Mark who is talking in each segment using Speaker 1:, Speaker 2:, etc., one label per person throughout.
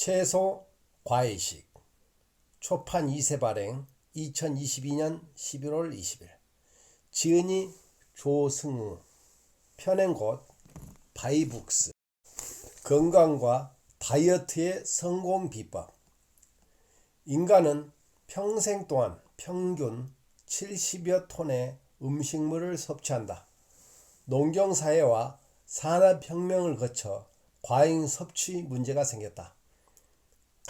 Speaker 1: 채소, 과일식 초판 2세 발행 2022년 11월 20일 지은이 조승우 펴낸 곳 바이북스 건강과 다이어트의 성공 비법 인간은 평생 동안 평균 70여 톤의 음식물을 섭취한다. 농경사회와 산업혁명을 거쳐 과잉 섭취 문제가 생겼다.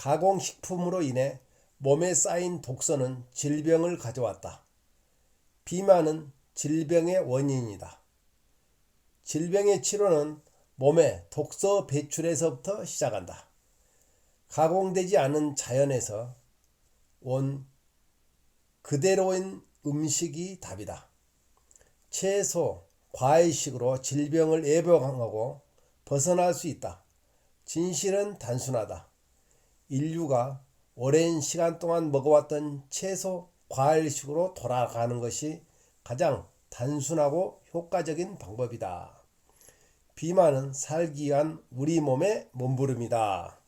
Speaker 1: 가공식품으로 인해 몸에 쌓인 독소는 질병을 가져왔다. 비만은 질병의 원인이다. 질병의 치료는 몸의 독소 배출에서부터 시작한다. 가공되지 않은 자연에서 온 그대로인 음식이 답이다. 채소, 과일식으로 질병을 예방하고 벗어날 수 있다. 진실은 단순하다. 인류가 오랜 시간 동안 먹어왔던 채소, 과일식으로 돌아가는 것이 가장 단순하고 효과적인 방법이다. 비만은 살기 위한 우리 몸의 몸부림이다.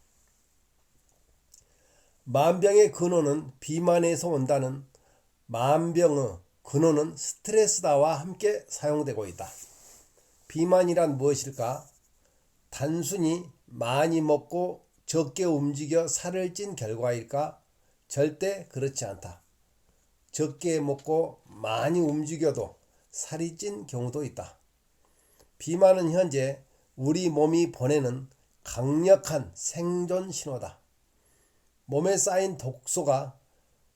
Speaker 1: 만병의 근원은 비만에서 온다는 만병의 근원은 스트레스다와 함께 사용되고 있다. 비만이란 무엇일까? 단순히 많이 먹고 적게 움직여 살을 찐 결과일까? 절대 그렇지 않다. 적게 먹고 많이 움직여도 살이 찐 경우도 있다. 비만은 현재 우리 몸이 보내는 강력한 생존 신호다. 몸에 쌓인 독소가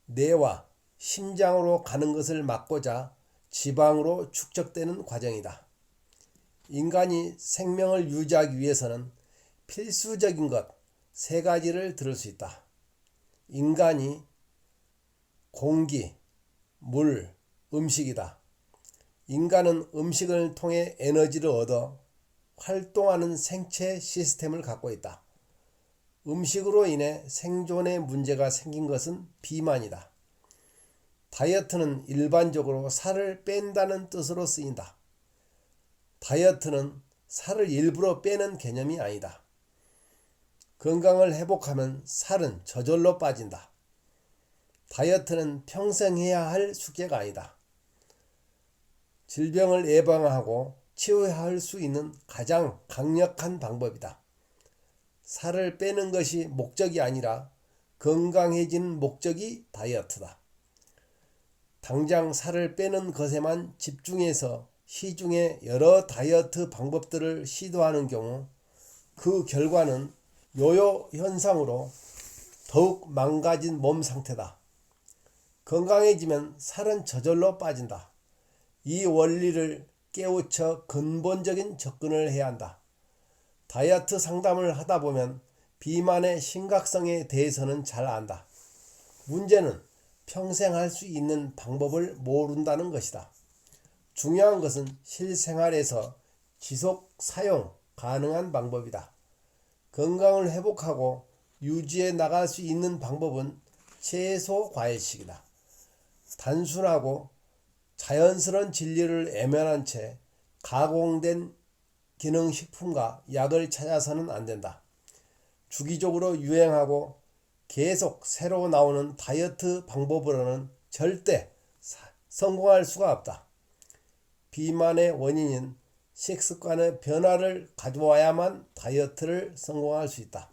Speaker 1: 뇌와 심장으로 가는 것을 막고자 지방으로 축적되는 과정이다. 인간이 생명을 유지하기 위해서는 필수적인 것 세 가지를 들을 수 있다. 인간이 공기, 물, 음식이다. 인간은 음식을 통해 에너지를 얻어 활동하는 생체 시스템을 갖고 있다. 음식으로 인해 생존에 문제가 생긴 것은 비만이다. 다이어트는 일반적으로 살을 뺀다는 뜻으로 쓰인다. 다이어트는 살을 일부러 빼는 개념이 아니다. 건강을 회복하면 살은 저절로 빠진다. 다이어트는 평생 해야 할 숙제가 아니다. 질병을 예방하고 치유할 수 있는 가장 강력한 방법이다. 살을 빼는 것이 목적이 아니라 건강해지는 목적이 다이어트다. 당장 살을 빼는 것에만 집중해서 시중에 여러 다이어트 방법들을 시도하는 경우 그 결과는 요요 현상으로 더욱 망가진 몸 상태다. 건강해지면 살은 저절로 빠진다. 이 원리를 깨우쳐 근본적인 접근을 해야 한다. 다이어트 상담을 하다 보면 비만의 심각성에 대해서는 잘 안다. 문제는 평생 할 수 있는 방법을 모른다는 것이다. 중요한 것은 실생활에서 지속 사용 가능한 방법이다. 건강을 회복하고 유지해 나갈 수 있는 방법은 채소 과일식이다. 단순하고 자연스러운 진리를 애면한 채 가공된 기능식품과 약을 찾아서는 안 된다. 주기적으로 유행하고 계속 새로 나오는 다이어트 방법으로는 절대 성공할 수가 없다. 비만의 원인인 식습관의 변화를 가져와야만 다이어트를 성공할 수 있다.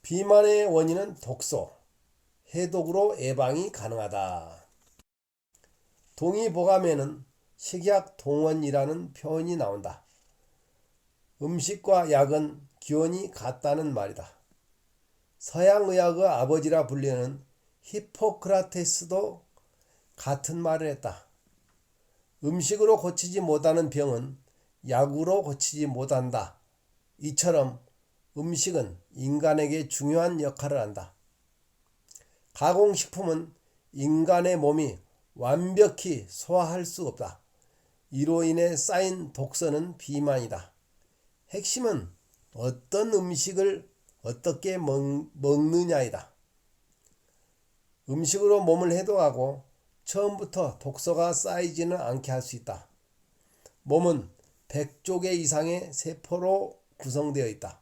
Speaker 1: 비만의 원인은 독소, 해독으로 예방이 가능하다. 동의보감에는 식약 동원이라는 표현이 나온다. 음식과 약은 기원이 같다는 말이다. 서양의학의 아버지라 불리는 히포크라테스도 같은 말을 했다. 음식으로 고치지 못하는 병은 약으로 고치지 못한다. 이처럼 음식은 인간에게 중요한 역할을 한다. 가공식품은 인간의 몸이 완벽히 소화할 수 없다. 이로 인해 쌓인 독소는 비만이다. 핵심은 어떤 음식을 어떻게 먹느냐이다. 음식으로 몸을 해독하고 처음부터 독소가 쌓이지는 않게 할 수 있다. 몸은 100조 개 이상의 세포로 구성되어 있다.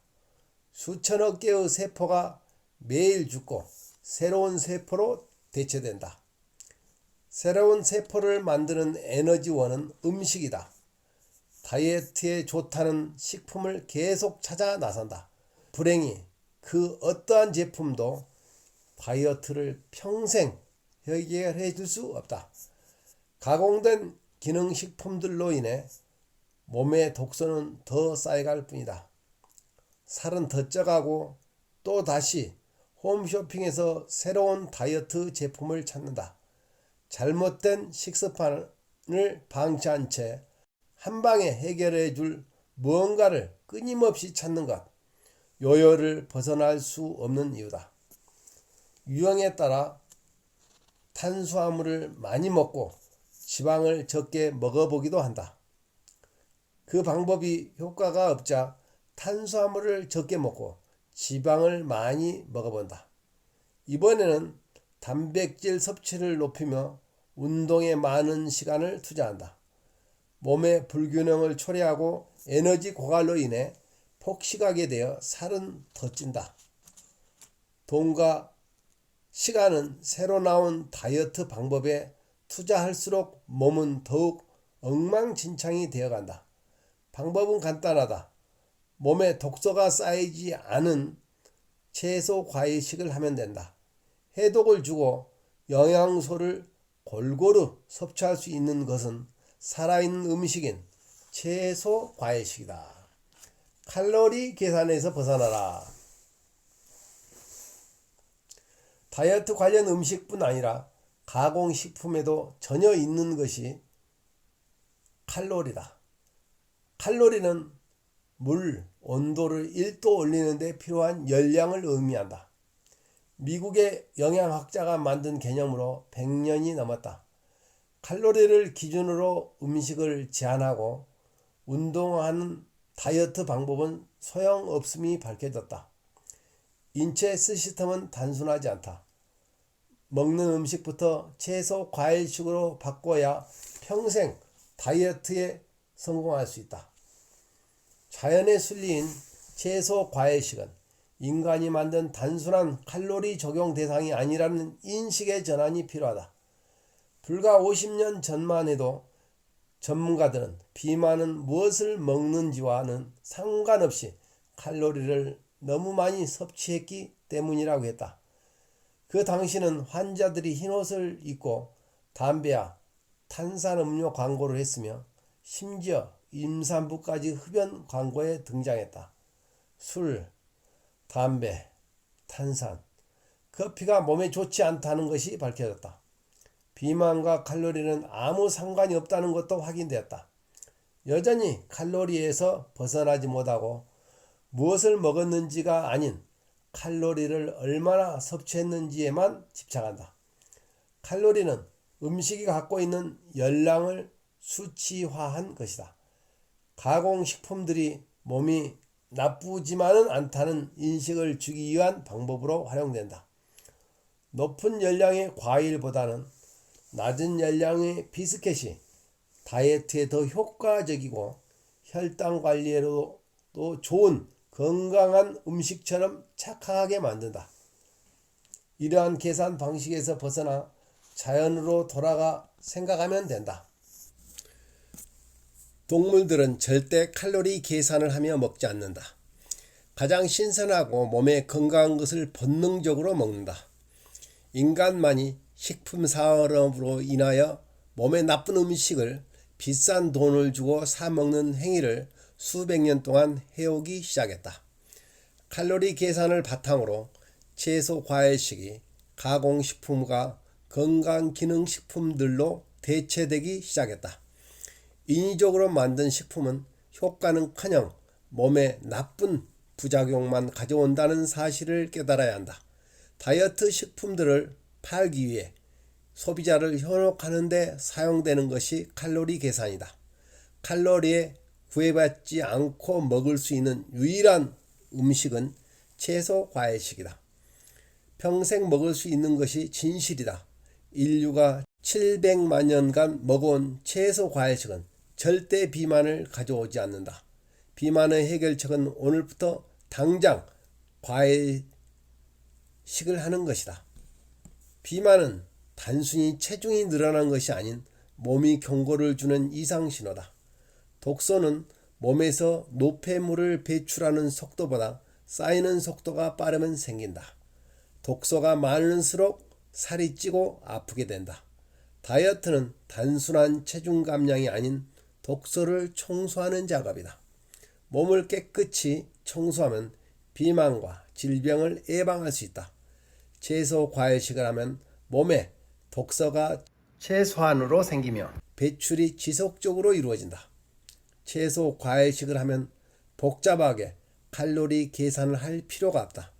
Speaker 1: 수천억 개의 세포가 매일 죽고 새로운 세포로 대체된다. 새로운 세포를 만드는 에너지원은 음식이다. 다이어트에 좋다는 식품을 계속 찾아 나선다. 불행히 그 어떠한 제품도 다이어트를 평생 해결해 줄 수 없다. 가공된 기능식품들로 인해 몸의 독소는 더 쌓여갈 뿐이다. 살은 더 쪄가고 또 다시 홈쇼핑에서 새로운 다이어트 제품을 찾는다. 잘못된 식습관을 방치한 채 한방에 해결해 줄 무언가를 끊임없이 찾는 것, 요요를 벗어날 수 없는 이유다. 유형에 따라 탄수화물을 많이 먹고 지방을 적게 먹어보기도 한다. 그 방법이 효과가 없자 탄수화물을 적게 먹고 지방을 많이 먹어본다. 이번에는 단백질 섭취를 높이며 운동에 많은 시간을 투자한다. 몸의 불균형을 초래하고 에너지 고갈로 인해 폭식하게 되어 살은 더 찐다. 돈과 시간은 새로 나온 다이어트 방법에 투자할수록 몸은 더욱 엉망진창이 되어간다. 방법은 간단하다. 몸에 독소가 쌓이지 않은 채소 과일식을 하면 된다. 해독을 주고 영양소를 골고루 섭취할 수 있는 것은 살아있는 음식인 채소 과일식이다. 칼로리 계산에서 벗어나라. 다이어트 관련 음식뿐 아니라 가공식품에도 전혀 있는 것이 칼로리다. 칼로리는 물 온도를 1도 올리는 데 필요한 열량을 의미한다. 미국의 영양학자가 만든 개념으로 100년이 넘었다. 칼로리를 기준으로 음식을 제한하고 운동하는 다이어트 방법은 소용없음이 밝혀졌다. 인체 시스템은 단순하지 않다. 먹는 음식부터 채소 과일식으로 바꿔야 평생 다이어트에 성공할 수 있다. 자연의 순리인 채소 과일식은 인간이 만든 단순한 칼로리 적용 대상이 아니라는 인식의 전환이 필요하다. 불과 50년 전만 해도 전문가들은 비만은 무엇을 먹는지와는 상관없이 칼로리를 너무 많이 섭취했기 때문이라고 했다. 그 당시는 환자들이 흰옷을 입고 담배와 탄산음료 광고를 했으며 심지어 임산부까지 흡연 광고에 등장했다. 술, 담배, 탄산, 커피가 몸에 좋지 않다는 것이 밝혀졌다. 비만과 칼로리는 아무 상관이 없다는 것도 확인되었다. 여전히 칼로리에서 벗어나지 못하고 무엇을 먹었는지가 아닌 칼로리를 얼마나 섭취했는지에만 집착한다. 칼로리는 음식이 갖고 있는 열량을 수치화한 것이다. 가공식품들이 몸이 나쁘지만은 않다는 인식을 주기 위한 방법으로 활용된다. 높은 열량의 과일보다는 낮은 열량의 비스켓이 다이어트에 더 효과적이고 혈당 관리에도 좋은 건강한 음식처럼 착각하게 만든다. 이러한 계산 방식에서 벗어나 자연으로 돌아가 생각하면 된다. 동물들은 절대 칼로리 계산을 하며 먹지 않는다. 가장 신선하고 몸에 건강한 것을 본능적으로 먹는다. 인간만이 식품 산업으로 인하여 몸에 나쁜 음식을 비싼 돈을 주고 사 먹는 행위를 수백 년 동안 해오기 시작했다. 칼로리 계산을 바탕으로 채소 과일식이 가공식품과 건강기능식품들로 대체되기 시작했다. 인위적으로 만든 식품은 효과는커녕 몸에 나쁜 부작용만 가져온다는 사실을 깨달아야 한다. 다이어트 식품들을 팔기 위해 소비자를 현혹하는 데 사용되는 것이 칼로리 계산이다. 칼로리에 구애받지 않고 먹을 수 있는 유일한 음식은 채소 과일식이다. 평생 먹을 수 있는 것이 진실이다. 인류가 700만 년간 먹어온 채소 과일식은 절대 비만을 가져오지 않는다. 비만의 해결책은 오늘부터 당장 과외식을 하는 것이다. 비만은 단순히 체중이 늘어난 것이 아닌 몸이 경고를 주는 이상신호다. 독소는 몸에서 노폐물을 배출하는 속도보다 쌓이는 속도가 빠르면 생긴다. 독소가 많을수록 살이 찌고 아프게 된다. 다이어트는 단순한 체중 감량이 아닌 독소를 청소하는 작업이다. 몸을 깨끗이 청소하면 비만과 질병을 예방할 수 있다. 채소 과일식을 하면 몸에 독소가 최소한으로 생기며 배출이 지속적으로 이루어진다. 채소 과일식을 하면 복잡하게 칼로리 계산을 할 필요가 없다.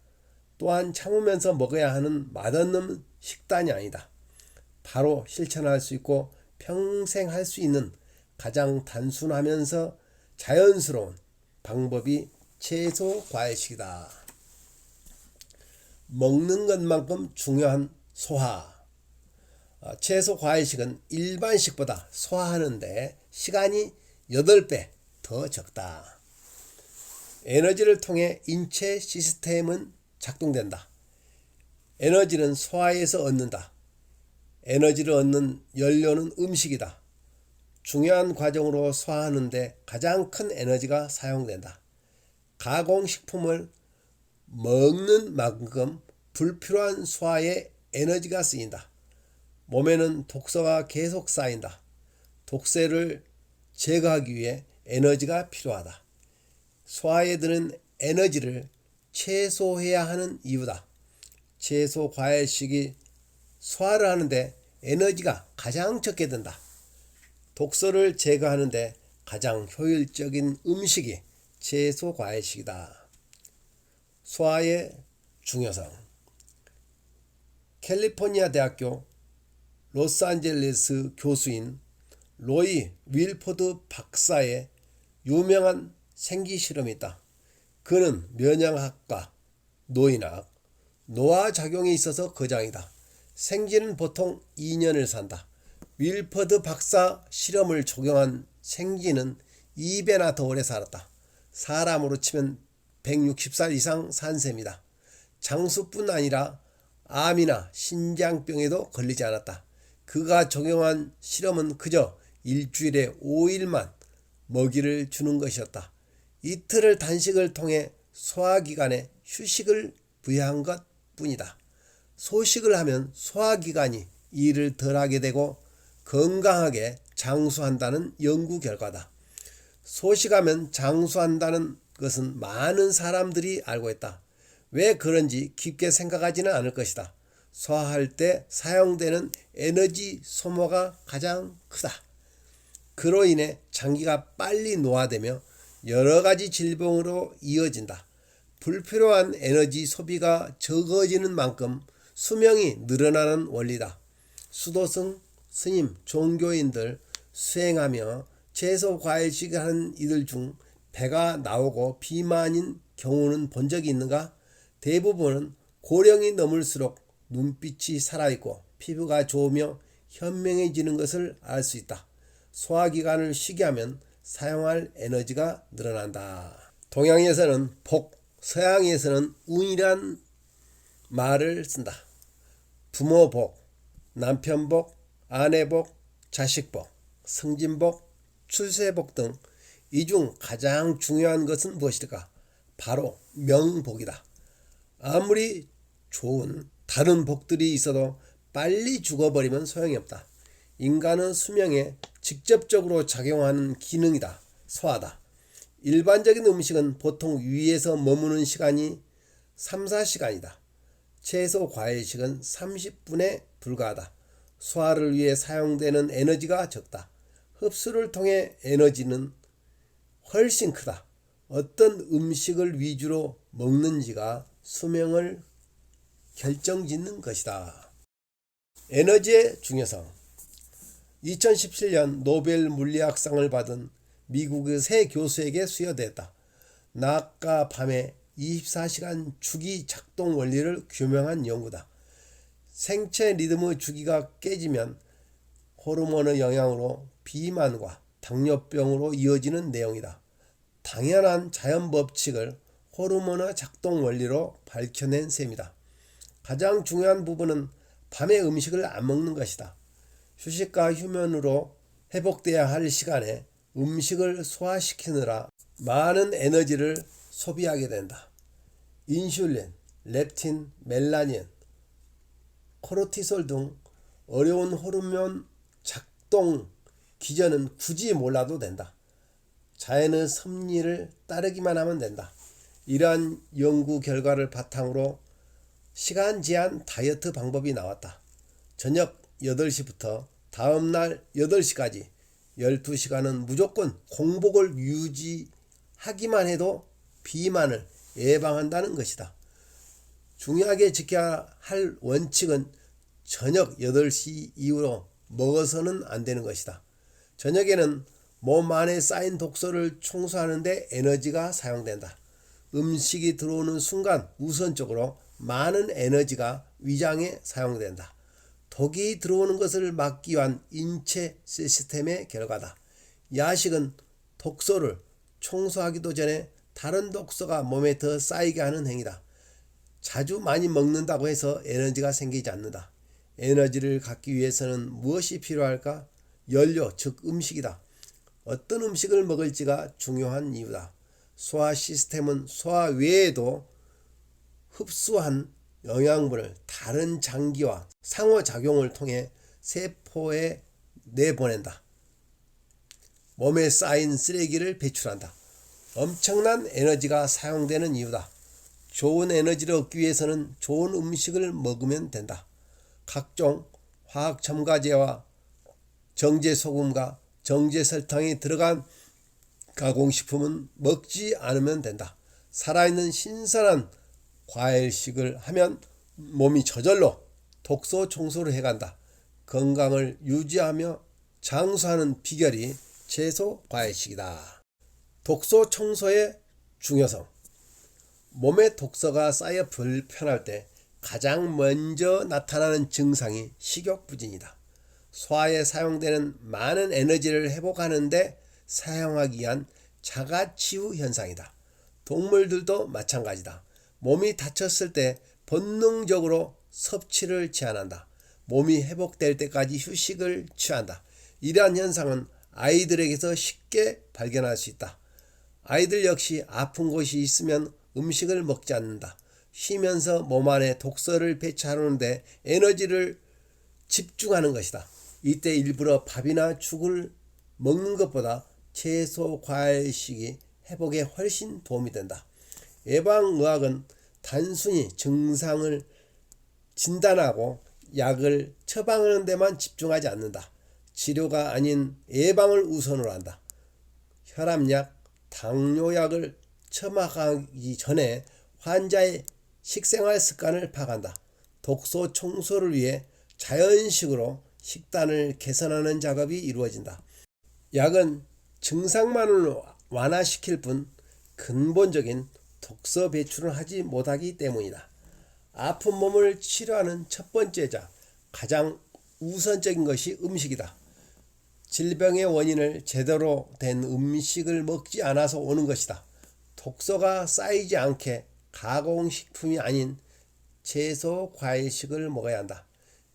Speaker 1: 또한 참으면서 먹어야 하는 맛없는 식단이 아니다. 바로 실천할 수 있고 평생 할 수 있는 가장 단순하면서 자연스러운 방법이 채소 과일식이다. 먹는 것만큼 중요한 소화. 채소 과일식은 일반식보다 소화하는데 시간이 8배 더 적다. 에너지를 통해 인체 시스템은 작동된다. 에너지는 소화에서 얻는다. 에너지를 얻는 연료는 음식이다. 중요한 과정으로 소화하는데 가장 큰 에너지가 사용된다. 가공식품을 먹는 만큼 불필요한 소화에 에너지가 쓰인다. 몸에는 독소가 계속 쌓인다. 독소를 제거하기 위해 에너지가 필요하다. 소화에 드는 에너지를 최소해야 하는 이유다. 채소 과일식이 소화를 하는데 에너지가 가장 적게 든다. 독소를 제거하는데 가장 효율적인 음식이 채소 과일식이다. 소화의 중요성. 캘리포니아 대학교 로스앤젤레스 교수인 로이 윌포드 박사의 유명한 생기 실험이 있다. 그는 면역학과, 노인학, 노화작용이 있어서 거장이다. 생쥐는 보통 2년을 산다. 윌퍼드 박사 실험을 적용한 생쥐는 2배나 더 오래 살았다. 사람으로 치면 160살 이상 산 셈이다. 장수뿐 아니라 암이나 신장병에도 걸리지 않았다. 그가 적용한 실험은 그저 일주일에 5일만 먹이를 주는 것이었다. 이틀을 단식을 통해 소화기관에 휴식을 부여한 것 뿐이다. 소식을 하면 소화기관이 일을 덜하게 되고 건강하게 장수한다는 연구 결과다. 소식하면 장수한다는 것은 많은 사람들이 알고 있다. 왜 그런지 깊게 생각하지는 않을 것이다. 소화할 때 사용되는 에너지 소모가 가장 크다. 그로 인해 장기가 빨리 노화되며 여러 가지 질병으로 이어진다. 불필요한 에너지 소비가 적어지는 만큼 수명이 늘어나는 원리다. 수도승 스님 종교인들 수행하며 채소 과일식 하는 이들 중 배가 나오고 비만인 경우는 본 적이 있는가? 대부분은 고령이 넘을수록 눈빛이 살아있고 피부가 좋으며 현명해지는 것을 알 수 있다. 소화기관을 쉬게 하면 사용할 에너지가 늘어난다. 동양에서는 복, 서양에서는 운이란 말을 쓴다. 부모 복, 남편 복, 아내 복, 자식 복, 승진 복, 출세 복 등 이 중 가장 중요한 것은 무엇일까? 바로 명복이다. 아무리 좋은 다른 복들이 있어도 빨리 죽어버리면 소용이 없다. 인간은 수명에 직접적으로 작용하는 기능이다. 소화다. 일반적인 음식은 보통 위에서 머무는 시간이 3, 4시간이다. 채소 과일식은 30분에 불과하다. 소화를 위해 사용되는 에너지가 적다. 흡수를 통해 에너지는 훨씬 크다. 어떤 음식을 위주로 먹는지가 수명을 결정짓는 것이다. 에너지의 중요성. 2017년 노벨 물리학상을 받은 미국의 세 교수에게 수여됐다. 낮과 밤의 24시간 주기 작동 원리를 규명한 연구다. 생체 리듬의 주기가 깨지면 호르몬의 영향으로 비만과 당뇨병으로 이어지는 내용이다. 당연한 자연 법칙을 호르몬의 작동 원리로 밝혀낸 셈이다. 가장 중요한 부분은 밤에 음식을 안 먹는 것이다. 휴식과 휴면으로 회복돼야 할 시간에 음식을 소화시키느라 많은 에너지를 소비하게 된다. 인슐린, 렙틴, 멜라닌, 코르티솔 등 어려운 호르몬 작동 기전은 굳이 몰라도 된다. 자연의 섭리를 따르기만 하면 된다. 이러한 연구 결과를 바탕으로 시간 제한 다이어트 방법이 나왔다. 저녁 8시부터 다음날 8시까지 12시간은 무조건 공복을 유지하기만 해도 비만을 예방한다는 것이다. 중요하게 지켜야 할 원칙은 저녁 8시 이후로 먹어서는 안 되는 것이다. 저녁에는 몸 안에 쌓인 독소를 청소하는 데 에너지가 사용된다. 음식이 들어오는 순간 우선적으로 많은 에너지가 위장에 사용된다. 독이 들어오는 것을 막기 위한 인체 시스템의 결과다. 야식은 독소를 청소하기도 전에 다른 독소가 몸에 더 쌓이게 하는 행위다. 자주 많이 먹는다고 해서 에너지가 생기지 않는다. 에너지를 갖기 위해서는 무엇이 필요할까? 연료, 즉 음식이다. 어떤 음식을 먹을지가 중요한 이유다. 소화 시스템은 소화 외에도 흡수한 영양분을 다른 장기와 상호작용을 통해 세포에 내보낸다. 몸에 쌓인 쓰레기를 배출한다. 엄청난 에너지가 사용되는 이유다. 좋은 에너지를 얻기 위해서는 좋은 음식을 먹으면 된다. 각종 화학 첨가제와 정제소금과 정제설탕이 들어간 가공식품은 먹지 않으면 된다. 살아있는 신선한 과일식을 하면 몸이 저절로 독소 청소를 해간다. 건강을 유지하며 장수하는 비결이 채소 과일식이다. 독소 청소의 중요성. 몸에 독소가 쌓여 불편할 때 가장 먼저 나타나는 증상이 식욕부진이다. 소화에 사용되는 많은 에너지를 회복하는 데 사용하기 위한 자가치유 현상이다. 동물들도 마찬가지다. 몸이 다쳤을 때 본능적으로 섭취를 제한한다. 몸이 회복될 때까지 휴식을 취한다. 이러한 현상은 아이들에게서 쉽게 발견할 수 있다. 아이들 역시 아픈 곳이 있으면 음식을 먹지 않는다. 쉬면서 몸 안에 독소를 배출하는데 에너지를 집중하는 것이다. 이때 일부러 밥이나 죽을 먹는 것보다 채소, 과일식이 회복에 훨씬 도움이 된다. 예방의학은 단순히 증상을 진단하고 약을 처방하는 데만 집중하지 않는다. 치료가 아닌 예방을 우선으로 한다. 혈압약, 당뇨약을 처방하기 전에 환자의 식생활 습관을 파악한다. 독소 청소를 위해 자연식으로 식단을 개선하는 작업이 이루어진다. 약은 증상만을 완화시킬 뿐 근본적인 독소 배출을 하지 못하기 때문이다. 아픈 몸을 치료하는 첫 번째자, 가장 우선적인 것이 음식이다. 질병의 원인을 제대로 된 음식을 먹지 않아서 오는 것이다. 독소가 쌓이지 않게 가공식품이 아닌 채소, 과일식을 먹어야 한다.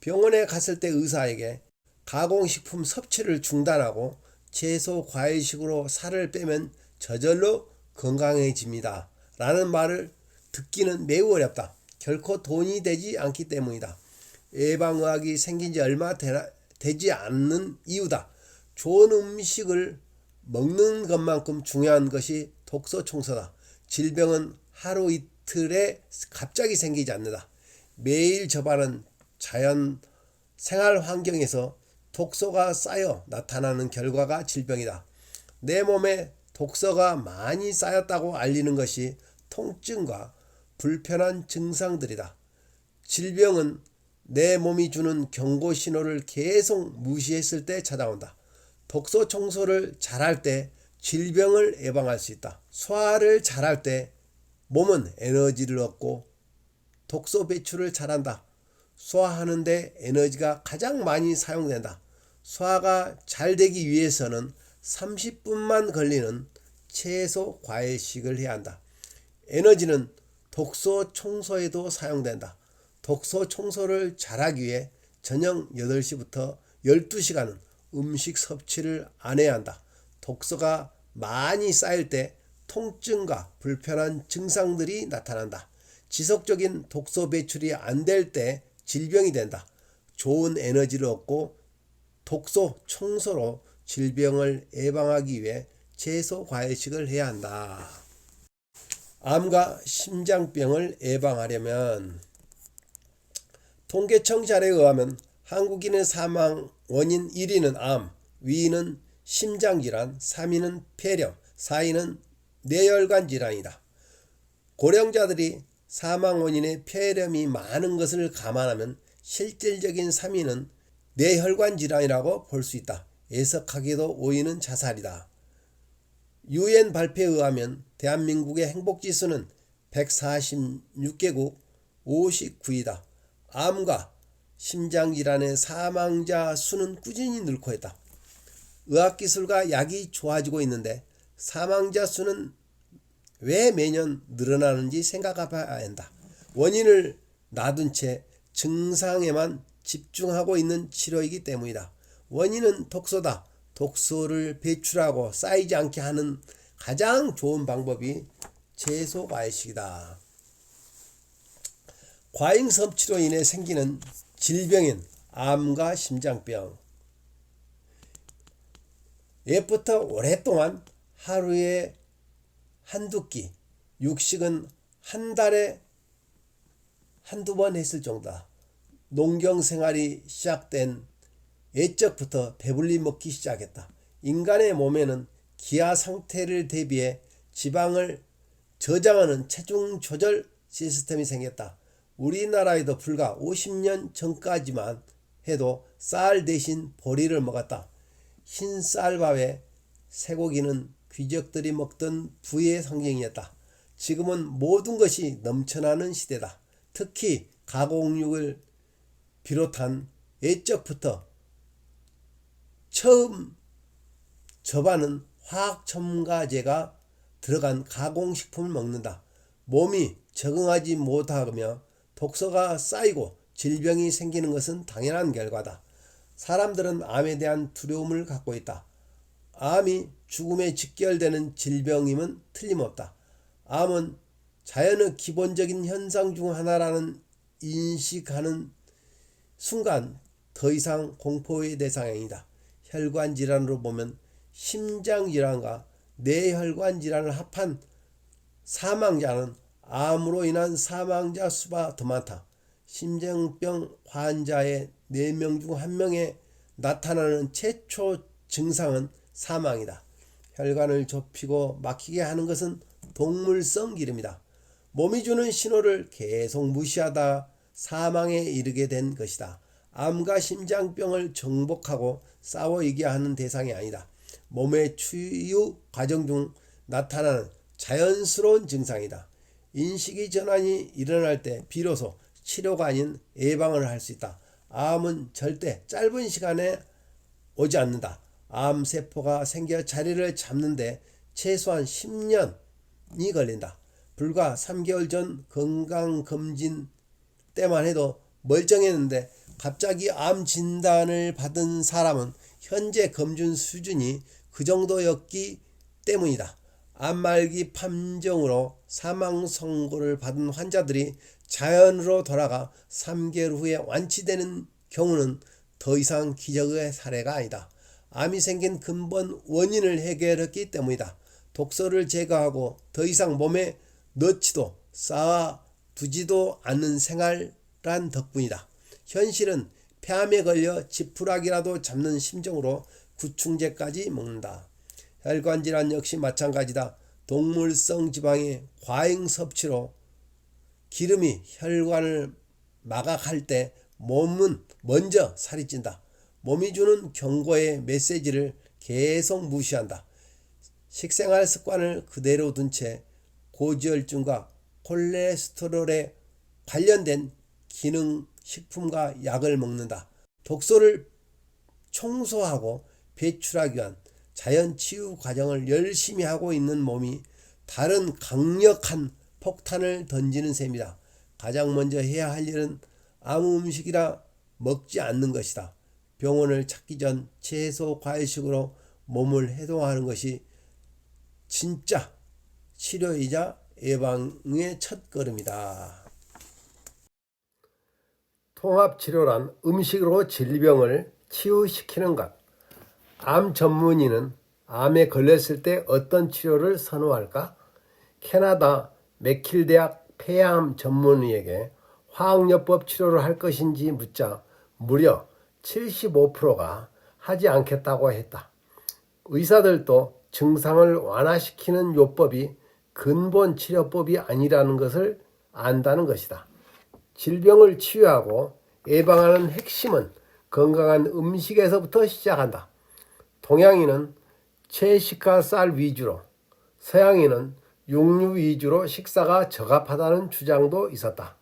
Speaker 1: 병원에 갔을 때 의사에게 가공식품 섭취를 중단하고 채소, 과일식으로 살을 빼면 저절로 건강해집니다. 라는 말을 듣기는 매우 어렵다. 결코 돈이 되지 않기 때문이다. 예방의학이 생긴 지 얼마 되지 않는 이유다. 좋은 음식을 먹는 것만큼 중요한 것이 독소 청소다. 질병은 하루 이틀에 갑자기 생기지 않는다. 매일 접하는 자연 생활 환경에서 독소가 쌓여 나타나는 결과가 질병이다. 내 몸에 독소가 많이 쌓였다고 알리는 것이 통증과 불편한 증상들이다. 질병은 내 몸이 주는 경고 신호를 계속 무시했을 때 찾아온다. 독소 청소를 잘할 때 질병을 예방할 수 있다. 소화를 잘할 때 몸은 에너지를 얻고 독소 배출을 잘한다. 소화하는데 에너지가 가장 많이 사용된다. 소화가 잘 되기 위해서는 30분만 걸리는 채소 과일식을 해야 한다. 에너지는 독소 청소에도 사용된다. 독소 청소를 잘하기 위해 저녁 8시부터 12시간은 음식 섭취를 안 해야 한다. 독소가 많이 쌓일 때 통증과 불편한 증상들이 나타난다. 지속적인 독소 배출이 안 될 때 질병이 된다. 좋은 에너지를 얻고 독소 청소로 질병을 예방하기 위해 채소 과일식을 해야 한다. 암과 심장병을 예방하려면 통계청 자료에 의하면 한국인의 사망 원인 1위는 암, 2위는 심장질환, 3위는 폐렴, 4위는 뇌혈관 질환이다. 고령자들이 사망 원인의 폐렴이 많은 것을 감안하면 실질적인 3위는 뇌혈관 질환이라고 볼 수 있다. 애석하게도 5위는 자살이다. UN 발표에 의하면 대한민국의 행복지수는 146개국 59위다. 암과 심장질환의 사망자 수는 꾸준히 늘고 있다. 의학기술과 약이 좋아지고 있는데 사망자 수는 왜 매년 늘어나는지 생각해봐야 한다. 원인을 놔둔 채 증상에만 집중하고 있는 치료이기 때문이다. 원인은 독소다. 독소를 배출하고 쌓이지 않게 하는 가장 좋은 방법이 채소 과일식이다. 과잉 섭취로 인해 생기는 질병인 암과 심장병. 예부터 오랫동안 하루에 한두 끼, 육식은 한 달에 한두 번 했을 정도다. 농경 생활이 시작된 예적부터 배불리 먹기 시작했다. 인간의 몸에는 기아 상태를 대비해 지방을 저장하는 체중 조절 시스템이 생겼다. 우리나라에도 불과 50년 전까지만 해도 쌀 대신 보리를 먹었다. 흰 쌀밥에 쇠고기는 귀족들이 먹던 부의 상징이었다. 지금은 모든 것이 넘쳐나는 시대다. 특히 가공육을 비롯한 예적부터 처음 접하는 화학 첨가제가 들어간 가공식품을 먹는다. 몸이 적응하지 못하며 독소가 쌓이고 질병이 생기는 것은 당연한 결과다. 사람들은 암에 대한 두려움을 갖고 있다. 암이 죽음에 직결되는 질병임은 틀림없다. 암은 자연의 기본적인 현상 중 하나라는 인식하는 순간 더 이상 공포의 대상이 아니다. 혈관 질환으로 보면 심장 질환과 뇌혈관 질환을 합한 사망자는 암으로 인한 사망자 수가 더 많다. 심장병 환자의 4명 중 1명에 나타나는 최초 증상은 사망이다. 혈관을 좁히고 막히게 하는 것은 동물성 기름이다. 몸이 주는 신호를 계속 무시하다 사망에 이르게 된 것이다. 암과 심장병을 정복하고 싸워 이겨야 하는 대상이 아니다. 몸의 치유 과정 중 나타나는 자연스러운 증상이다. 인식이 전환이 일어날 때 비로소 치료가 아닌 예방을 할 수 있다. 암은 절대 짧은 시간에 오지 않는다. 암세포가 생겨 자리를 잡는데 최소한 10년이 걸린다. 불과 3개월 전 건강검진 때만 해도 멀쩡했는데 갑자기 암 진단을 받은 사람은 현재 검진 수준이 그 정도였기 때문이다. 암말기 판정으로 사망 선고를 받은 환자들이 자연으로 돌아가 3개월 후에 완치되는 경우는 더 이상 기적의 사례가 아니다. 암이 생긴 근본 원인을 해결했기 때문이다. 독소를 제거하고 더 이상 몸에 넣지도 쌓아두지도 않는 생활란 덕분이다. 현실은 폐암에 걸려 지푸라기라도 잡는 심정으로 구충제까지 먹는다. 혈관질환 역시 마찬가지다. 동물성 지방의 과잉 섭취로 기름이 혈관을 마각할 때 몸은 먼저 살이 찐다. 몸이 주는 경고의 메시지를 계속 무시한다. 식생활 습관을 그대로 둔 채 고지혈증과 콜레스테롤에 관련된 기능식품과 약을 먹는다. 독소를 청소하고 배출하기 위한 자연 치유 과정을 열심히 하고 있는 몸이 다른 강력한 폭탄을 던지는 셈이다. 가장 먼저 해야 할 일은 아무 음식이나 먹지 않는 것이다. 병원을 찾기 전 채소, 과일식으로 몸을 해동하는 것이 진짜 치료이자 예방의 첫 걸음이다. 통합치료란 음식으로 질병을 치유시키는 것. 암 전문의는 암에 걸렸을 때 어떤 치료를 선호할까? 캐나다 맥킬 대학 폐암 전문의에게 화학요법 치료를 할 것인지 묻자 무려 75%가 하지 않겠다고 했다. 의사들도 증상을 완화시키는 요법이 근본 치료법이 아니라는 것을 안다는 것이다. 질병을 치유하고 예방하는 핵심은 건강한 음식에서부터 시작한다. 동양인은 채식과 쌀 위주로, 서양인은 육류 위주로 식사가 적합하다는 주장도 있었다.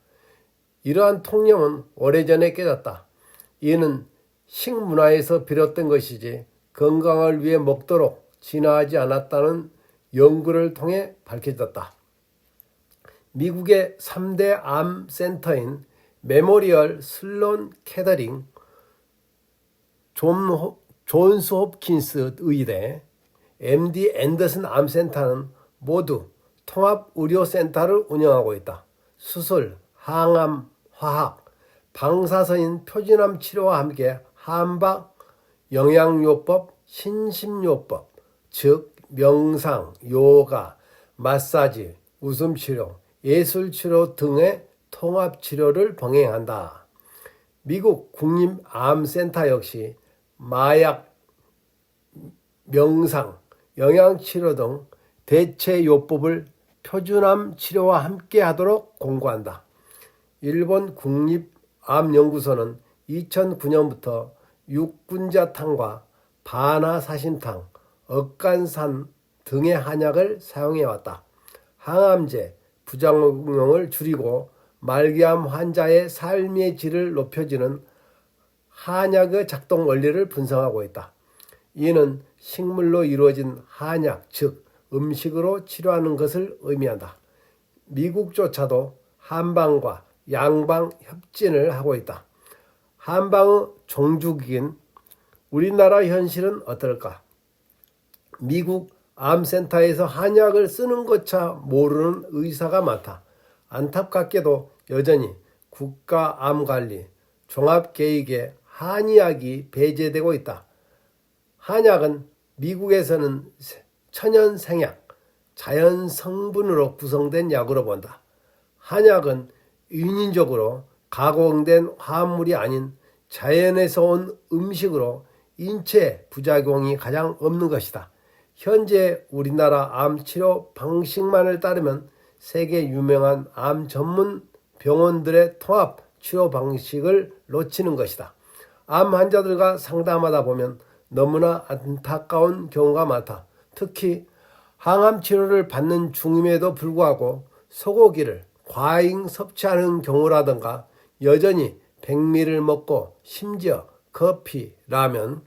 Speaker 1: 이러한 통념은 오래전에 깨졌다. 이는 식문화에서 비롯된 것이지 건강을 위해 먹도록 진화하지 않았다는 연구를 통해 밝혀졌다. 미국의 3대 암 센터인 메모리얼 슬론 캐더링, 존스 홉킨스 의대, MD 앤더슨 암센터는 모두 통합의료센터를 운영하고 있다. 수술, 항암, 화학, 방사선인 표준암 치료와 함께 한방, 영양요법, 신심요법, 즉 명상, 요가, 마사지, 웃음치료, 예술치료 등의 통합치료를 병행한다. 미국 국립암센터 역시 마약, 명상, 영양치료 등 대체요법을 표준암 치료와 함께 하도록 공고한다. 일본 국립암연구소는 2009년부터 육군자탕과 바나사신탕, 억간산 등의 한약을 사용해왔다. 항암제, 부작용을 줄이고 말기암 환자의 삶의 질을 높여주는 한약의 작동 원리를 분석하고 있다. 이는 식물로 이루어진 한약, 즉 음식으로 치료하는 것을 의미한다. 미국조차도 한방과 양방 협진을 하고 있다. 한방의 종주국인 우리나라 현실은 어떨까? 미국 암센터에서 한약을 쓰는 것차 모르는 의사가 많다. 안타깝게도 여전히 국가암관리, 종합계획에 한의학이 배제되고 있다. 한약은 미국에서는 천연생약, 자연성분으로 구성된 약으로 본다. 한약은 인위적으로 가공된 화합물이 아닌 자연에서 온 음식으로 인체 부작용이 가장 없는 것이다. 현재 우리나라 암치료 방식만을 따르면 세계 유명한 암 전문 병원들의 통합 치료 방식을 놓치는 것이다. 암 환자들과 상담하다 보면 너무나 안타까운 경우가 많다. 특히 항암 치료를 받는 중임에도 불구하고 소고기를 과잉 섭취하는 경우라든가 여전히 백미를 먹고 심지어 커피, 라면,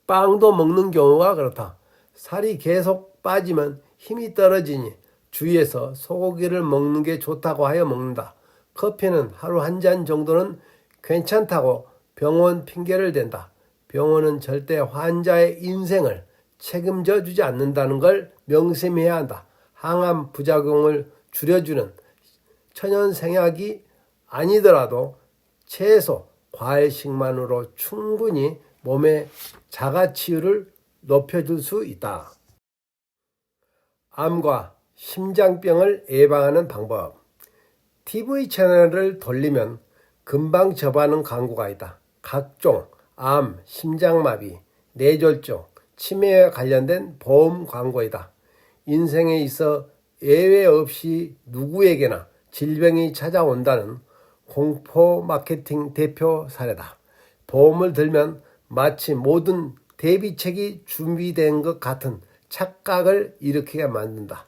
Speaker 1: 빵도 먹는 경우가 그렇다. 살이 계속 빠지면 힘이 떨어지니 주위에서 소고기를 먹는 게 좋다고 하여 먹는다. 커피는 하루 한 잔 정도는 괜찮다고 병원 핑계를 댄다. 병원은 절대 환자의 인생을 책임져 주지 않는다는 걸 명심해야 한다. 항암 부작용을 줄여주는 천연생약이 아니더라도 채소, 과일식만으로 충분히 몸의 자가치유를 높여줄 수 있다. 암과 심장병을 예방하는 방법. TV 채널을 돌리면 금방 접하는 광고가 있다. 각종 암, 심장마비, 뇌졸중, 치매에 관련된 보험 광고이다. 인생에 있어 예외 없이 누구에게나 질병이 찾아온다는 공포 마케팅 대표 사례다. 보험을 들면 마치 모든 대비책이 준비된 것 같은 착각을 일으키게 만든다.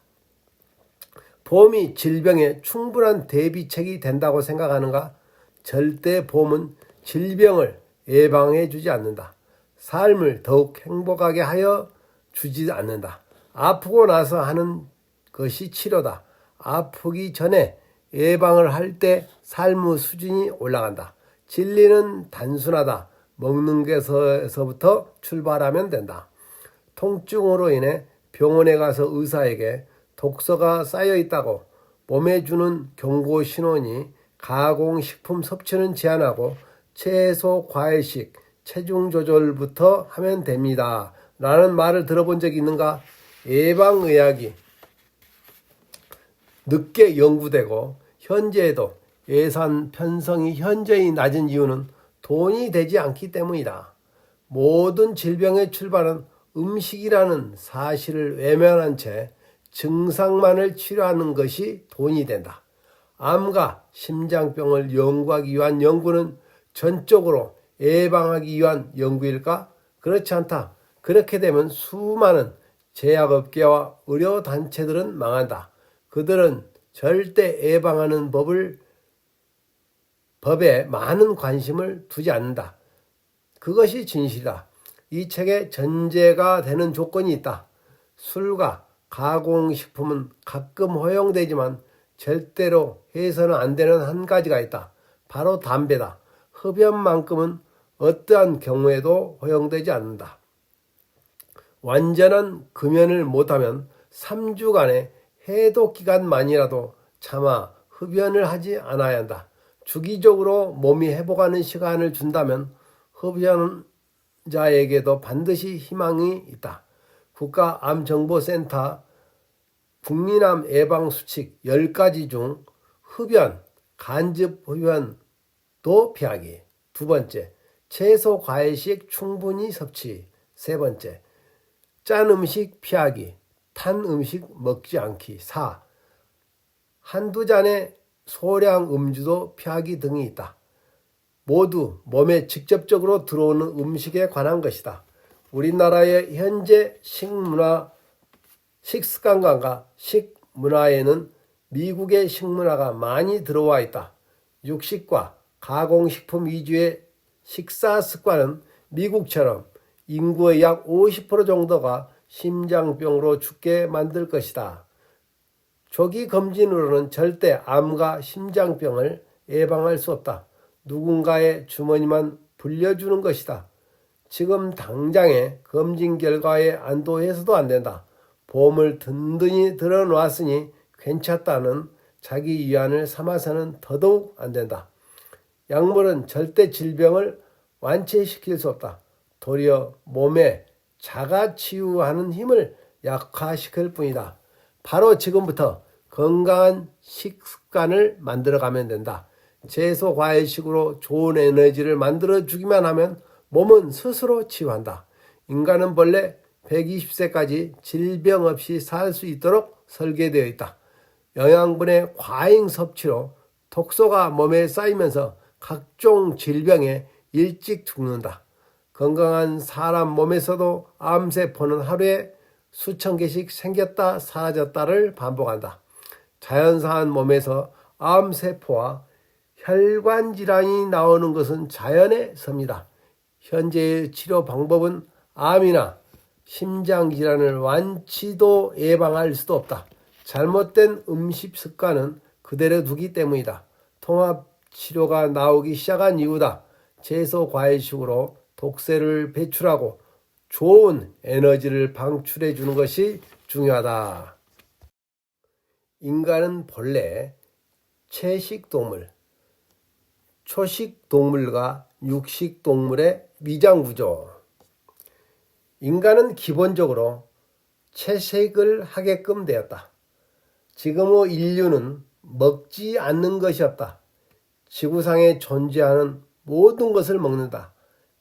Speaker 1: 보험이 질병에 충분한 대비책이 된다고 생각하는가? 절대 보험은 질병을 예방해 주지 않는다. 삶을 더욱 행복하게 하여 주지 않는다. 아프고 나서 하는 것이 치료다. 아프기 전에 예방을 할 때 삶의 수준이 올라간다. 진리는 단순하다. 먹는 것에서부터 출발하면 된다. 통증으로 인해 병원에 가서 의사에게 독소가 쌓여 있다고 몸에 주는 경고 신호니 가공식품 섭취는 제한하고 채소, 과일식, 체중 조절부터 하면 됩니다. 라는 말을 들어본 적이 있는가? 예방의학이 늦게 연구되고 현재에도 예산 편성이 현저히 낮은 이유는 돈이 되지 않기 때문이다. 모든 질병의 출발은 음식이라는 사실을 외면한 채 증상만을 치료하는 것이 돈이 된다. 암과 심장병을 연구하기 위한 연구는 전적으로 예방하기 위한 연구일까? 그렇지 않다. 그렇게 되면 수많은 제약업계와 의료단체들은 망한다. 그들은 절대 예방하는 법에 많은 관심을 두지 않는다. 그것이 진실이다. 이 책에 전제가 되는 조건이 있다. 술과 가공식품은 가끔 허용되지만 절대로 해서는 안 되는 한 가지가 있다. 바로 담배다. 흡연만큼은 어떠한 경우에도 허용되지 않는다. 완전한 금연을 못하면 3주간의 해독 기간만이라도 차마 흡연을 하지 않아야 한다. 주기적으로 몸이 회복하는 시간을 준다면 흡연자에게도 반드시 희망이 있다. 국가암정보센터 국민암 예방수칙 10가지 중 흡연, 간접 흡연도 피하기. 두 번째, 채소 과일식 충분히 섭취. 세 번째, 짠 음식 피하기. 탄 음식 먹지 않기. 4. 한두 잔의 소량 음주도 피하기 등이 있다. 모두 몸에 직접적으로 들어오는 음식에 관한 것이다. 우리나라의 현재 식습관과 식문화에는 미국의 식문화가 많이 들어와 있다. 육식과 가공식품 위주의 식사 습관은 미국처럼 인구의 약 50% 정도가 심장병으로 죽게 만들 것이다. 조기 검진으로는 절대 암과 심장병을 예방할 수 없다. 누군가의 주머니만 불려주는 것이다. 지금 당장의 검진 결과에 안도해서도 안 된다. 보험을 든든히 들어놓았으니 괜찮다는 자기 위안을 삼아서는 더더욱 안 된다. 약물은 절대 질병을 완치시킬 수 없다. 도리어 몸에 자가치유하는 힘을 약화시킬 뿐이다. 바로 지금부터 건강한 식습관을 만들어가면 된다. 채소 과일식으로 좋은 에너지를 만들어주기만 하면 몸은 스스로 치유한다. 인간은 본래 120세까지 질병 없이 살 수 있도록 설계되어 있다. 영양분의 과잉 섭취로 독소가 몸에 쌓이면서 각종 질병에 일찍 죽는다. 건강한 사람 몸에서도 암세포는 하루에 수천 개씩 생겼다 사라졌다를 반복한다. 자연사한 몸에서 암세포와 혈관질환이 나오는 것은 자연의 섭니다. 현재의 치료 방법은 암이나 심장질환을 완치도 예방할 수도 없다. 잘못된 음식 습관은 그대로 두기 때문이다. 통합치료가 나오기 시작한 이유다. 채소 과일식으로 독세를 배출하고 좋은 에너지를 방출해 주는 것이 중요하다. 인간은 본래 채식동물, 초식동물과 육식동물의 위장구조. 인간은 기본적으로 채식을 하게끔 되었다. 지금의 인류는 먹지 않는 것이 없다. 지구상에 존재하는 모든 것을 먹는다.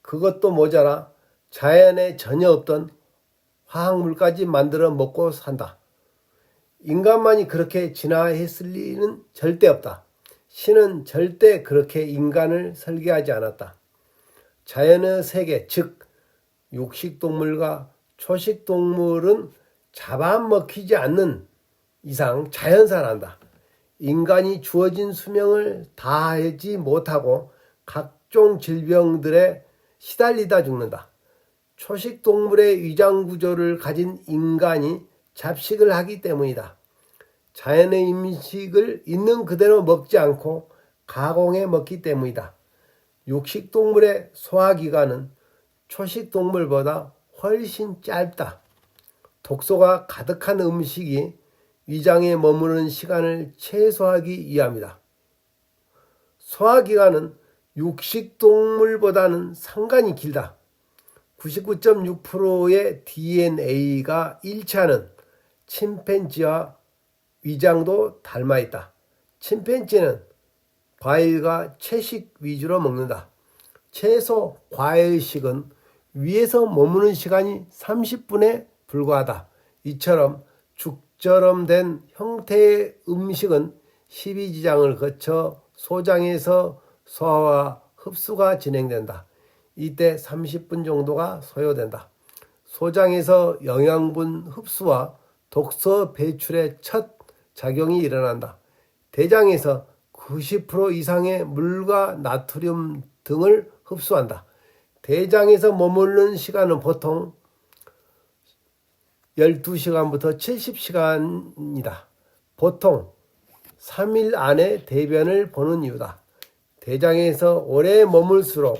Speaker 1: 그것도 모자라 자연에 전혀 없던 화학물까지 만들어 먹고 산다. 인간만이 그렇게 진화했을 리는 절대 없다. 신은 절대 그렇게 인간을 설계하지 않았다. 자연의 세계, 즉 육식동물과 초식동물은 잡아먹히지 않는 이상 자연산한다. 인간이 주어진 수명을 다하지 못하고 각종 질병들에 시달리다 죽는다. 초식동물의 위장구조를 가진 인간이 잡식을 하기 때문이다. 자연의 음식을 있는 그대로 먹지 않고 가공해 먹기 때문이다. 육식동물의 소화기관은 초식동물보다 훨씬 짧다. 독소가 가득한 음식이 위장에 머무르는 시간을 최소화하기 위함이다. 소화기관은 육식동물보다는 상당히 길다. 99.6%의 DNA가 일치하는 침팬지와 위장도 닮아있다. 침팬지는 과일과 채식 위주로 먹는다. 채소, 과일식은 위에서 머무는 시간이 30분에 불과하다. 이처럼 죽처럼 된 형태의 음식은 십이지장을 거쳐 소장에서 소화와 흡수가 진행된다. 이때 30분 정도가 소요된다. 소장에서 영양분 흡수와 독소 배출의 첫 작용이 일어난다. 대장에서 90% 이상의 물과 나트륨 등을 흡수한다. 대장에서 머무르는 시간은 보통 12시간부터 70시간이다. 보통 3일 안에 대변을 보는 이유다. 대장에서 오래 머물수록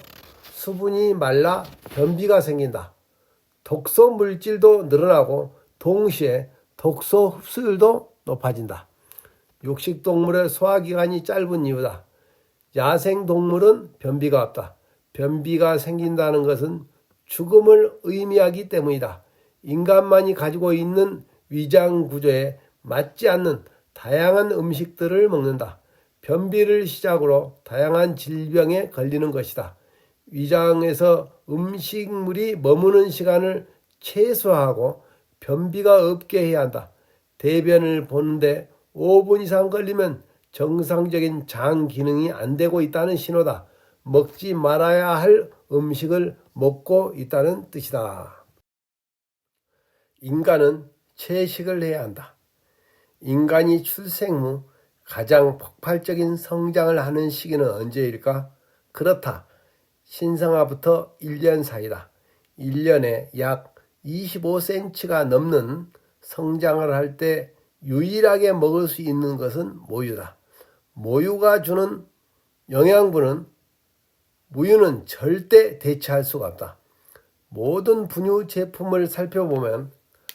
Speaker 1: 수분이 말라 변비가 생긴다. 독소 물질도 늘어나고 동시에 독소 흡수율도 높아진다. 육식동물의 소화기간이 짧은 이유다. 야생동물은 변비가 없다. 변비가 생긴다는 것은 죽음을 의미하기 때문이다. 인간만이 가지고 있는 위장 구조에 맞지 않는 다양한 음식들을 먹는다. 변비를 시작으로 다양한 질병에 걸리는 것이다. 위장에서 음식물이 머무는 시간을 최소화하고 변비가 없게 해야 한다. 대변을 보는데 5분 이상 걸리면 정상적인 장 기능이 안 되고 있다는 신호다. 먹지 말아야 할 음식을 먹고 있다는 뜻이다. 인간은 채식을 해야 한다. 인간이 출생 후 가장 폭발적인 성장을 하는 시기는 언제일까? 그렇다. 신생아부터 1년 사이다. 1년에 약 25cm가 넘는 성장을 할 때 유일하게 먹을 수 있는 것은 모유다. 모유가 주는 영양분은 무유는 절대 대체할 수가 없다. 모든 분유 제품을 살펴보면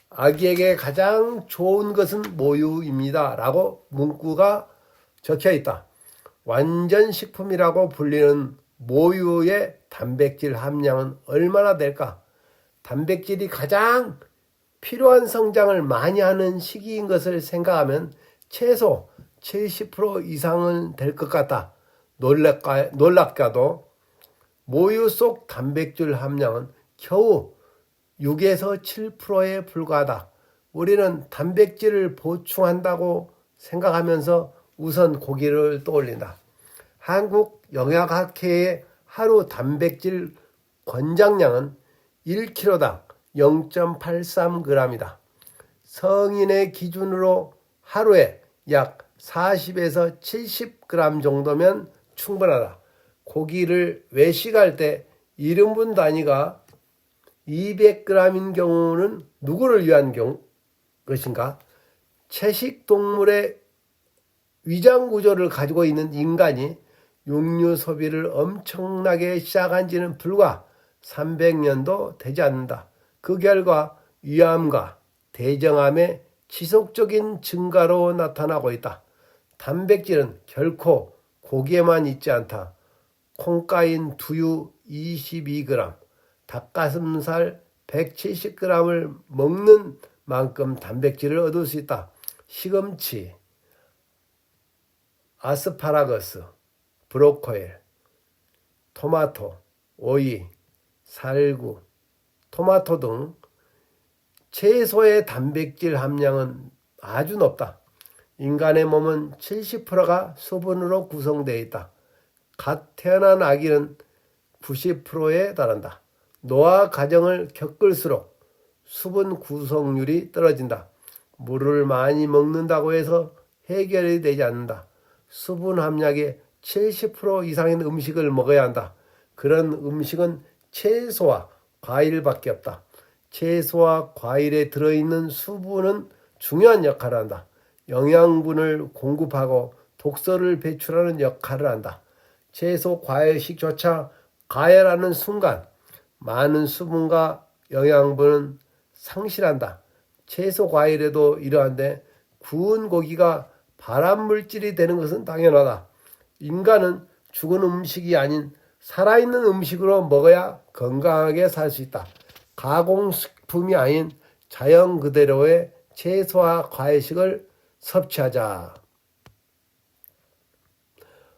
Speaker 1: 아기에게 가장 좋은 것은 모유입니다 라고 문구가 적혀 있다. 완전 식품이라고 불리는 모유의 단백질 함량은 얼마나 될까? 단백질이 가장 필요한 성장을 많이 하는 시기인 것을 생각하면 최소 70% 이상은 될 것 같다. 놀랍게도 모유 속 단백질 함량은 겨우 6에서 7%에 불과하다. 우리는 단백질을 보충한다고 생각하면서 우선 고기를 떠올린다. 한국 영양학회의 하루 단백질 권장량은 1kg당 0.83g이다. 성인의 기준으로 하루에 약 40에서 70g 정도면 충분하다. 고기를 외식할 때 1인분 단위가 200g인 경우는 누구를 위한 것인가? 채식 동물의 위장 구조를 가지고 있는 인간이 육류 소비를 엄청나게 시작한 지는 불과 300년도 되지 않는다. 그 결과 위암과 대정암의 지속적인 증가로 나타나고 있다. 단백질은 결코 고기에만 있지 않다. 콩가인 두유 22g, 닭가슴살 170g을 먹는 만큼 단백질을 얻을 수 있다. 시금치, 아스파라거스, 브로콜리, 토마토, 오이, 살구, 토마토 등 채소의 단백질 함량은 아주 높다. 인간의 몸은 70%가 수분으로 구성되어 있다. 갓 태어난 아기는 90%에 달한다. 노화 과정을 겪을수록 수분 구성률이 떨어진다. 물을 많이 먹는다고 해서 해결이 되지 않는다. 수분 함량의 70% 이상의 음식을 먹어야 한다. 그런 음식은 채소와 과일밖에 없다. 채소와 과일에 들어있는 수분은 중요한 역할을 한다. 영양분을 공급하고 독소를 배출하는 역할을 한다. 채소, 과일식조차 가열하는 순간 많은 수분과 영양분은 상실한다. 채소, 과일에도 이러한데 구운 고기가 발암물질이 되는 것은 당연하다. 인간은 죽은 음식이 아닌 살아있는 음식으로 먹어야 건강하게 살 수 있다. 가공식품이 아닌 자연 그대로의 채소와 과일식을 섭취하자.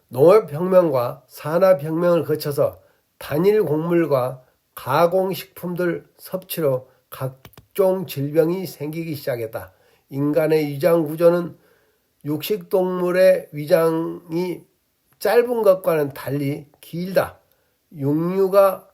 Speaker 1: 농업혁명과 산업혁명을 거쳐서 단일 곡물과 가공식품들 섭취로 각종 질병이 생기기 시작했다. 인간의 위장 구조는 육식동물의 위장이 짧은 것과는 달리 길다. 육류가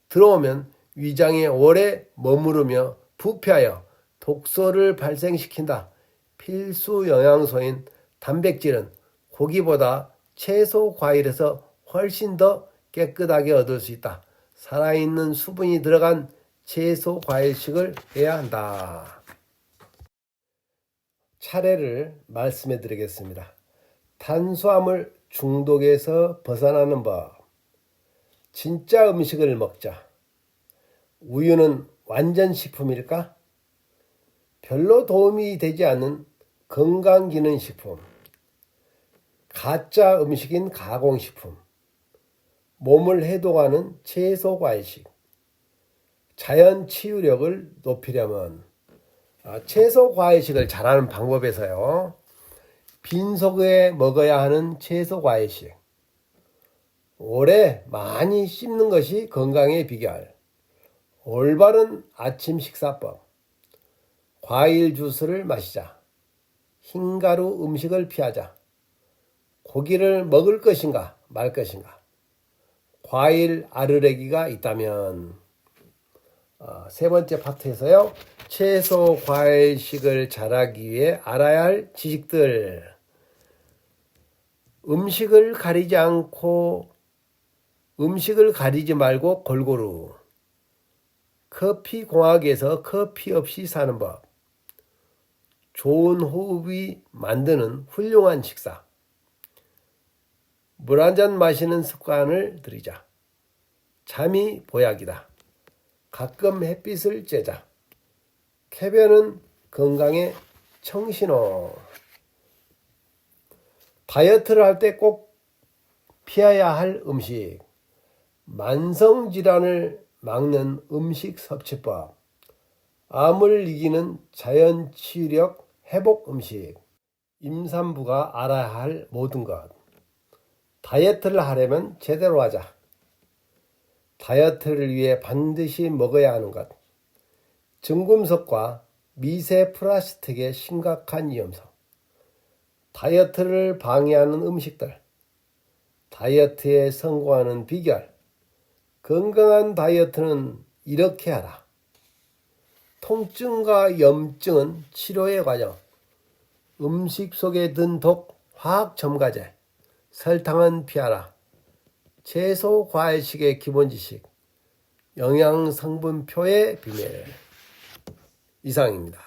Speaker 1: 들어오면 위장에 오래 머무르며 부패하여 독소를 발생시킨다. 필수 영양소인 단백질은 고기보다 채소, 과일에서 훨씬 더 깨끗하게 얻을 수 있다. 살아있는 수분이 들어간 채소, 과일식을 해야 한다. 차례를 말씀해 드리겠습니다. 탄수화물 중독에서 벗어나는 법. 진짜 음식을 먹자. 우유는 완전 식품일까? 별로 도움이 되지 않는 건강기능식품. 가짜 음식인 가공식품. 몸을 해독하는 채소, 과일식. 자연 치유력을 높이려면 채소, 과일식을 잘하는 방법에서요. 빈속에 먹어야 하는 채소, 과일식. 오래 많이 씹는 것이 건강의 비결. 올바른 아침 식사법. 과일 주스를 마시자. 흰가루 음식을 피하자. 고기를 먹을 것인가 말 것인가. 과일 아르레기가 있다면. 세 번째 파트에서요. 채소, 과일식을 잘하기 위해 알아야 할 지식들. 음식을 가리지 말고 골고루. 커피 공학에서 커피 없이 사는 법. 좋은 호흡이 만드는 훌륭한 식사. 물 한 잔 마시는 습관을 들이자. 잠이 보약이다. 가끔 햇빛을 쬐자. 쾌변은 건강의 청신호. 다이어트를 할 때 꼭 피해야 할 음식. 만성질환을 막는 음식 섭취법. 암을 이기는 자연치유력 회복 음식. 임산부가 알아야 할 모든 것. 다이어트를 하려면 제대로 하자. 다이어트를 위해 반드시 먹어야 하는 것. 증금속과 미세 플라스틱의 심각한 위험성. 다이어트를 방해하는 음식들. 다이어트에 성공하는 비결. 건강한 다이어트는 이렇게 하라. 통증과 염증은 치료의 과정. 음식 속에 든 독, 화학 첨가제. 설탕은 피하라. 채소, 과일식의 기본 지식. 영양성분표의 비밀. 이상입니다.